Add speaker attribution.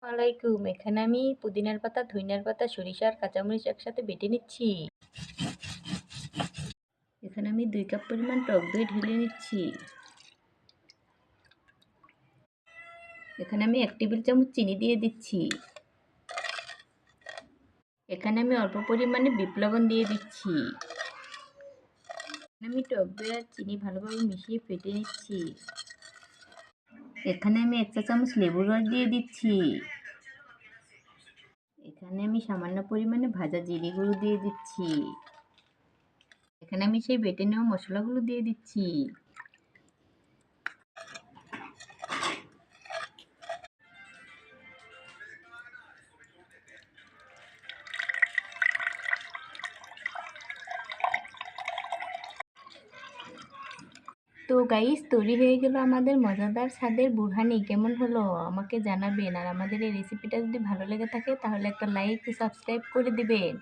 Speaker 1: আলাইকুম। এখানে আমি পুদিনার পাতা, ধইনার পাতা, সরিষা আর কাঁচামরিচ একসাথে বেটে নিচ্ছি। এখানে আমি 2 কাপ পরিমাণ টক দই ঢেলে নিচ্ছি। এখানে আমি 1 টেবিল চামচ চিনি দিয়ে দিচ্ছি। এখানে আমি অল্প পরিমাণে বিট লবণ দিয়ে দিচ্ছি। আমি টক দই আর চিনি ভালোভাবে মিশিয়ে ফেটে নিচ্ছি। এখানে আমি 1 চা চামচ লেবুর রস দিয়ে দিচ্ছি। এখানে আমি সামান্য পরিমাণে ভাজা জিরে গুঁড়ো দিয়ে দিচ্ছি। এখানে আমি সেই বেটে নেওয়া মশলাগুলো দিয়ে দিচ্ছি। তো গাইস, তৈরি হয়ে গেল আমাদের মজাদার স্বাদের বুরহানি। কেমন হলো আমাকে জানাবেন। আর আমাদের এই রেসিপিটা যদি ভালো লেগে থাকে তাহলে একটা লাইক ও সাবস্ক্রাইব করে দিবেন।